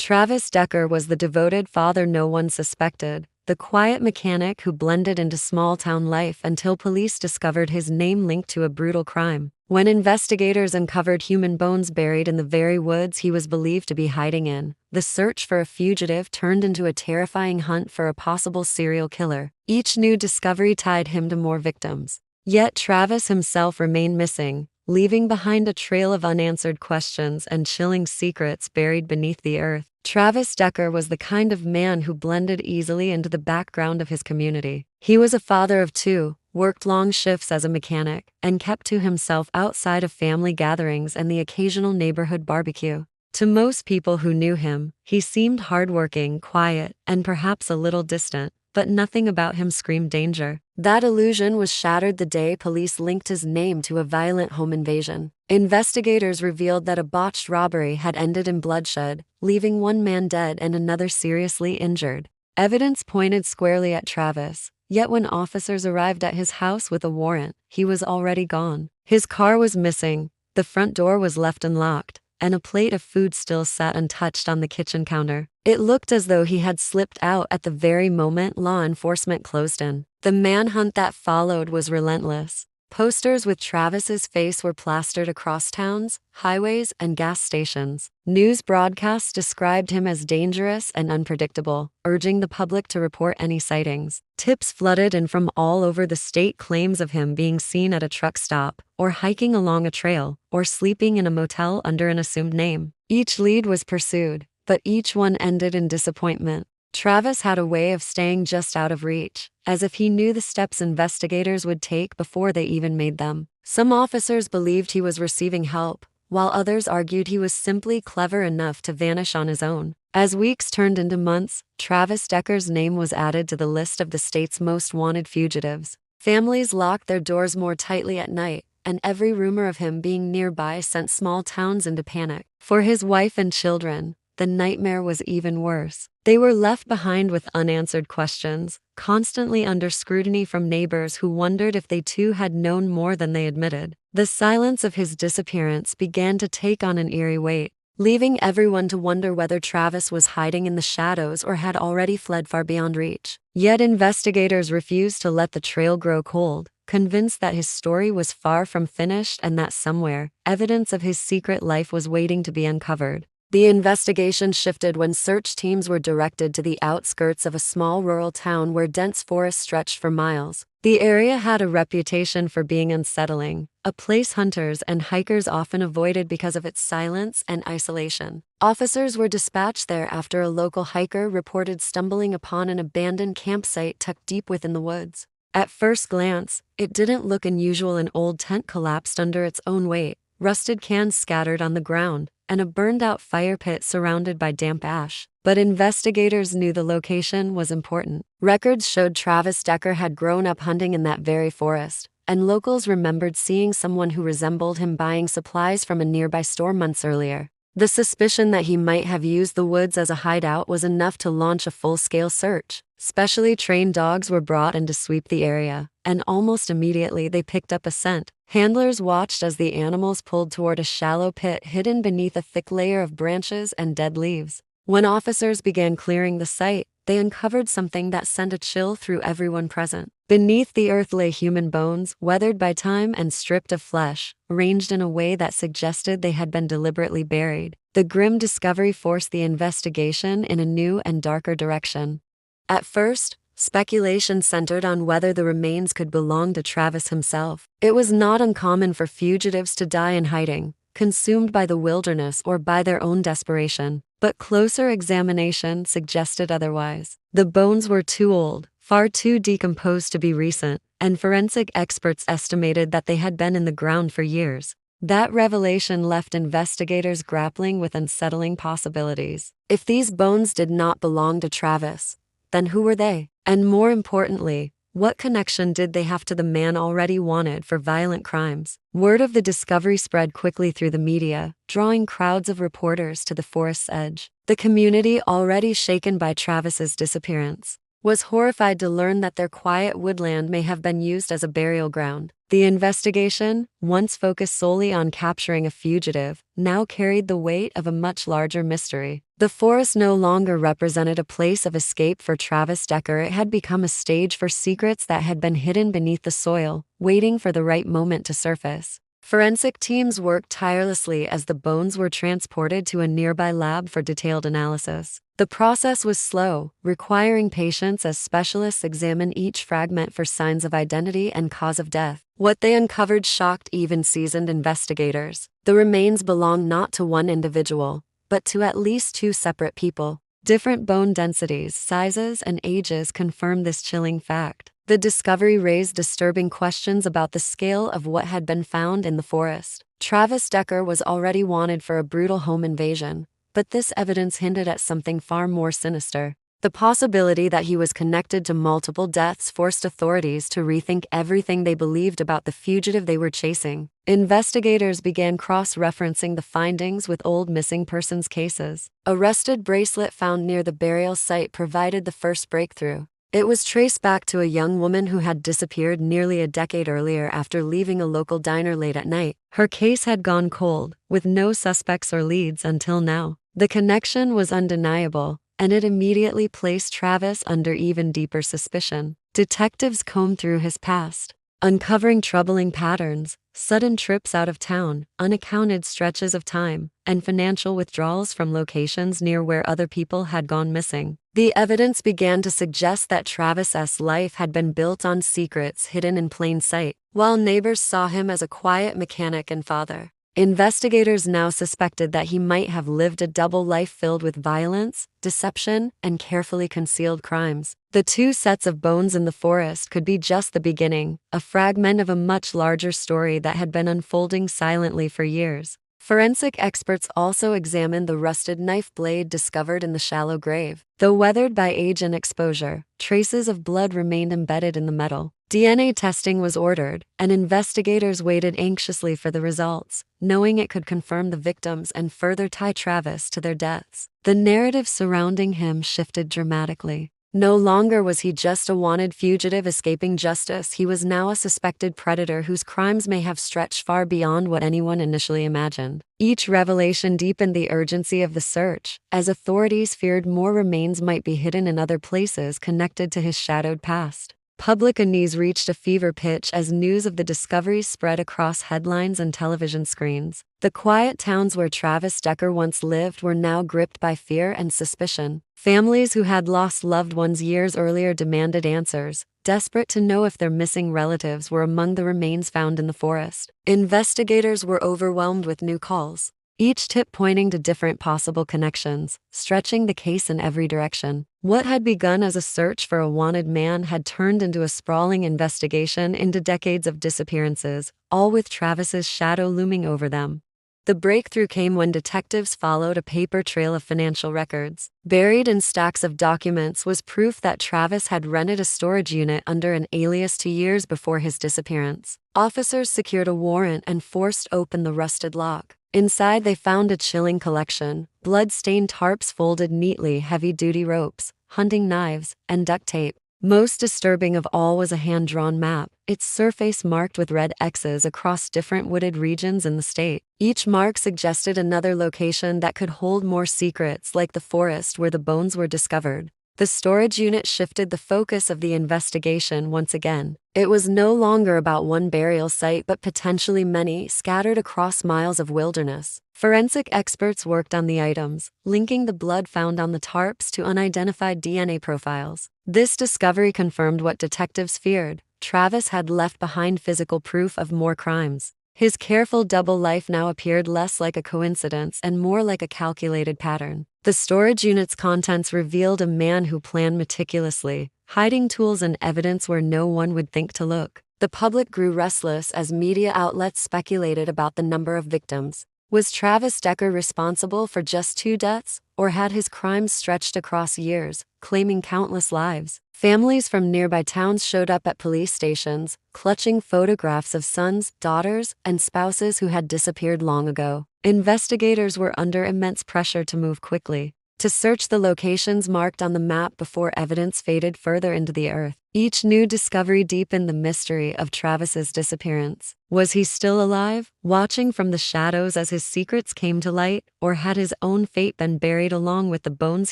Travis Decker was the devoted father no one suspected, the quiet mechanic who blended into small-town life until police discovered his name linked to a brutal crime. When investigators uncovered human bones buried in the very woods he was believed to be hiding in, the search for a fugitive turned into a terrifying hunt for a possible serial killer. Each new discovery tied him to more victims. Yet Travis himself remained missing, leaving behind a trail of unanswered questions and chilling secrets buried beneath the earth. Travis Decker was the kind of man who blended easily into the background of his community. He was a father of two, worked long shifts as a mechanic, and kept to himself outside of family gatherings and the occasional neighborhood barbecue. To most people who knew him, he seemed hardworking, quiet, and perhaps a little distant, but nothing about him screamed danger. That illusion was shattered the day police linked his name to a violent home invasion. Investigators revealed that a botched robbery had ended in bloodshed, leaving one man dead and another seriously injured. Evidence pointed squarely at Travis, yet when officers arrived at his house with a warrant, he was already gone. His car was missing, the front door was left unlocked, and a plate of food still sat untouched on the kitchen counter. It looked as though he had slipped out at the very moment law enforcement closed in. The manhunt that followed was relentless. Posters with Travis's face were plastered across towns, highways, and gas stations. News broadcasts described him as dangerous and unpredictable, urging the public to report any sightings. Tips flooded in from all over the state, claims of him being seen at a truck stop, or hiking along a trail, or sleeping in a motel under an assumed name. Each lead was pursued, but each one ended in disappointment. Travis had a way of staying just out of reach, as if he knew the steps investigators would take before they even made them. Some officers believed he was receiving help, while others argued he was simply clever enough to vanish on his own. As weeks turned into months, Travis Decker's name was added to the list of the state's most wanted fugitives. Families locked their doors more tightly at night, and every rumor of him being nearby sent small towns into panic. For his wife and children, the nightmare was even worse. They were left behind with unanswered questions, constantly under scrutiny from neighbors who wondered if they too had known more than they admitted. The silence of his disappearance began to take on an eerie weight, leaving everyone to wonder whether Travis was hiding in the shadows or had already fled far beyond reach. Yet investigators refused to let the trail grow cold, convinced that his story was far from finished and that somewhere, evidence of his secret life was waiting to be uncovered. The investigation shifted when search teams were directed to the outskirts of a small rural town where dense forests stretched for miles. The area had a reputation for being unsettling, a place hunters and hikers often avoided because of its silence and isolation. Officers were dispatched there after a local hiker reported stumbling upon an abandoned campsite tucked deep within the woods. At first glance, it didn't look unusual. An old tent collapsed under its own weight, rusted cans scattered on the ground, and a burned-out fire pit surrounded by damp ash. But investigators knew the location was important. Records showed Travis Decker had grown up hunting in that very forest, and locals remembered seeing someone who resembled him buying supplies from a nearby store months earlier. The suspicion that he might have used the woods as a hideout was enough to launch a full-scale search. Specially trained dogs were brought in to sweep the area, and almost immediately they picked up a scent. Handlers watched as the animals pulled toward a shallow pit hidden beneath a thick layer of branches and dead leaves. When officers began clearing the site, they uncovered something that sent a chill through everyone present. Beneath the earth lay human bones, weathered by time and stripped of flesh, arranged in a way that suggested they had been deliberately buried. The grim discovery forced the investigation in a new and darker direction. At first, speculation centered on whether the remains could belong to Travis himself. It was not uncommon for fugitives to die in hiding, consumed by the wilderness or by their own desperation. But closer examination suggested otherwise. The bones were too old, far too decomposed to be recent, and forensic experts estimated that they had been in the ground for years. That revelation left investigators grappling with unsettling possibilities. If these bones did not belong to Travis, then who were they? And more importantly, what connection did they have to the man already wanted for violent crimes? Word of the discovery spread quickly through the media, drawing crowds of reporters to the forest's edge. The community, already shaken by Travis's disappearance, was horrified to learn that their quiet woodland may have been used as a burial ground. The investigation, once focused solely on capturing a fugitive, now carried the weight of a much larger mystery. The forest no longer represented a place of escape for Travis Decker. It had become a stage for secrets that had been hidden beneath the soil, waiting for the right moment to surface. Forensic teams worked tirelessly as the bones were transported to a nearby lab for detailed analysis. The process was slow, requiring patience as specialists examined each fragment for signs of identity and cause of death. What they uncovered shocked even seasoned investigators. The remains belonged not to one individual, but to at least two separate people. Different bone densities, sizes, and ages confirmed this chilling fact. The discovery raised disturbing questions about the scale of what had been found in the forest. Travis Decker was already wanted for a brutal home invasion, but this evidence hinted at something far more sinister. The possibility that he was connected to multiple deaths forced authorities to rethink everything they believed about the fugitive they were chasing. Investigators began cross-referencing the findings with old missing persons cases. A rusted bracelet found near the burial site provided the first breakthrough. It was traced back to a young woman who had disappeared nearly a decade earlier after leaving a local diner late at night. Her case had gone cold, with no suspects or leads until now. The connection was undeniable, and it immediately placed Travis under even deeper suspicion. Detectives combed through his past, uncovering troubling patterns, sudden trips out of town, unaccounted stretches of time, and financial withdrawals from locations near where other people had gone missing. The evidence began to suggest that Travis's life had been built on secrets hidden in plain sight. While neighbors saw him as a quiet mechanic and father, investigators now suspected that he might have lived a double life filled with violence, deception, and carefully concealed crimes. The two sets of bones in the forest could be just the beginning, a fragment of a much larger story that had been unfolding silently for years. Forensic experts also examined the rusted knife blade discovered in the shallow grave. Though weathered by age and exposure, traces of blood remained embedded in the metal. DNA testing was ordered, and investigators waited anxiously for the results, knowing it could confirm the victims and further tie Travis to their deaths. The narrative surrounding him shifted dramatically. No longer was he just a wanted fugitive escaping justice. He was now a suspected predator whose crimes may have stretched far beyond what anyone initially imagined. Each revelation deepened the urgency of the search, as authorities feared more remains might be hidden in other places connected to his shadowed past. Public unease reached a fever pitch as news of the discovery spread across headlines and television screens. The quiet towns where Travis Decker once lived were now gripped by fear and suspicion. Families who had lost loved ones years earlier demanded answers, desperate to know if their missing relatives were among the remains found in the forest. Investigators were overwhelmed with new calls, each tip pointing to different possible connections, stretching the case in every direction. What had begun as a search for a wanted man had turned into a sprawling investigation into decades of disappearances, all with Travis's shadow looming over them. The breakthrough came when detectives followed a paper trail of financial records. Buried in stacks of documents was proof that Travis had rented a storage unit under an alias 2 years before his disappearance. Officers secured a warrant and forced open the rusted lock. Inside they found a chilling collection: blood-stained tarps folded neatly, heavy-duty ropes, hunting knives, and duct tape. Most disturbing of all was a hand-drawn map, its surface marked with red X's across different wooded regions in the state. Each mark suggested another location that could hold more secrets, like the forest where the bones were discovered. The storage unit shifted the focus of the investigation once again. It was no longer about one burial site but potentially many, scattered across miles of wilderness. Forensic experts worked on the items, linking the blood found on the tarps to unidentified DNA profiles. This discovery confirmed what detectives feared: Travis had left behind physical proof of more crimes. His careful double life now appeared less like a coincidence and more like a calculated pattern. The storage unit's contents revealed a man who planned meticulously, hiding tools and evidence where no one would think to look. The public grew restless as media outlets speculated about the number of victims. Was Travis Decker responsible for just 2 deaths, or had his crimes stretched across years, claiming countless lives? Families from nearby towns showed up at police stations, clutching photographs of sons, daughters, and spouses who had disappeared long ago. Investigators were under immense pressure to move quickly. to search the locations marked on the map before evidence faded further into the earth. Each new discovery deepened the mystery of Travis's disappearance. Was he still alive, watching from the shadows as his secrets came to light, or had his own fate been buried along with the bones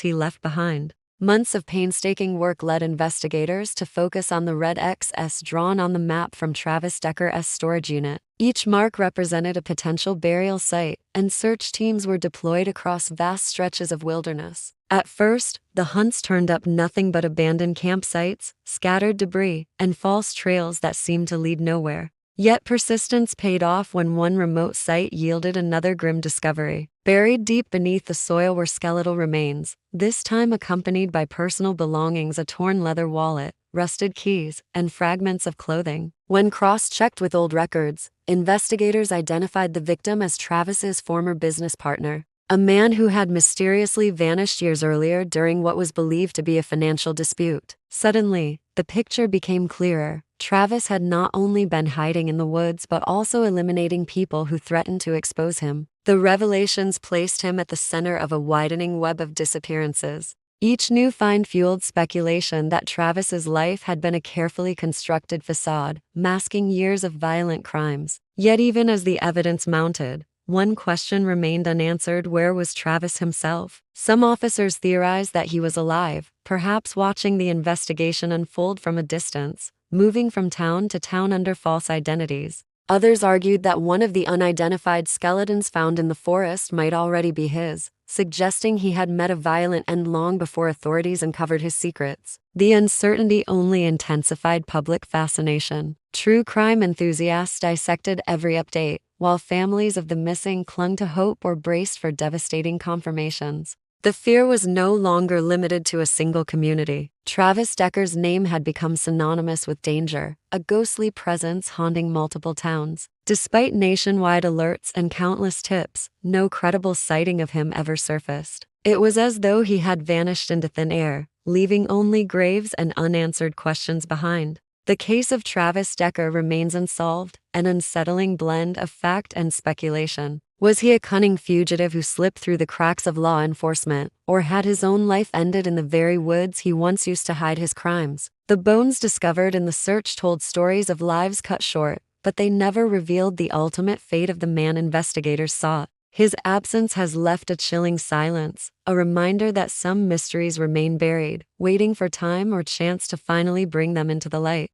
he left behind? Months of painstaking work led investigators to focus on the red XS drawn on the map from Travis Decker's storage unit. Each mark represented a potential burial site, and search teams were deployed across vast stretches of wilderness. At first, the hunts turned up nothing but abandoned campsites, scattered debris, and false trails that seemed to lead nowhere. Yet persistence paid off when one remote site yielded another grim discovery. Buried deep beneath the soil were skeletal remains, this time accompanied by personal belongings: a torn leather wallet, rusted keys, and fragments of clothing. When cross-checked with old records, investigators identified the victim as Travis's former business partner, a man who had mysteriously vanished years earlier during what was believed to be a financial dispute. Suddenly, the picture became clearer. Travis had not only been hiding in the woods but also eliminating people who threatened to expose him. The revelations placed him at the center of a widening web of disappearances. Each new find fueled speculation that Travis's life had been a carefully constructed facade, masking years of violent crimes. Yet even as the evidence mounted, one question remained unanswered: where was Travis himself? Some officers theorized that he was alive, perhaps watching the investigation unfold from a distance, moving from town to town under false identities. Others argued that one of the unidentified skeletons found in the forest might already be his, suggesting he had met a violent end long before authorities uncovered his secrets. The uncertainty only intensified public fascination. True crime enthusiasts dissected every update, while families of the missing clung to hope or braced for devastating confirmations. The fear was no longer limited to a single community. Travis Decker's name had become synonymous with danger, a ghostly presence haunting multiple towns. Despite nationwide alerts and countless tips, no credible sighting of him ever surfaced. It was as though he had vanished into thin air, leaving only graves and unanswered questions behind. The case of Travis Decker remains unsolved, an unsettling blend of fact and speculation. Was he a cunning fugitive who slipped through the cracks of law enforcement, or had his own life ended in the very woods he once used to hide his crimes? The bones discovered in the search told stories of lives cut short, but they never revealed the ultimate fate of the man investigators sought. His absence has left a chilling silence, a reminder that some mysteries remain buried, waiting for time or chance to finally bring them into the light.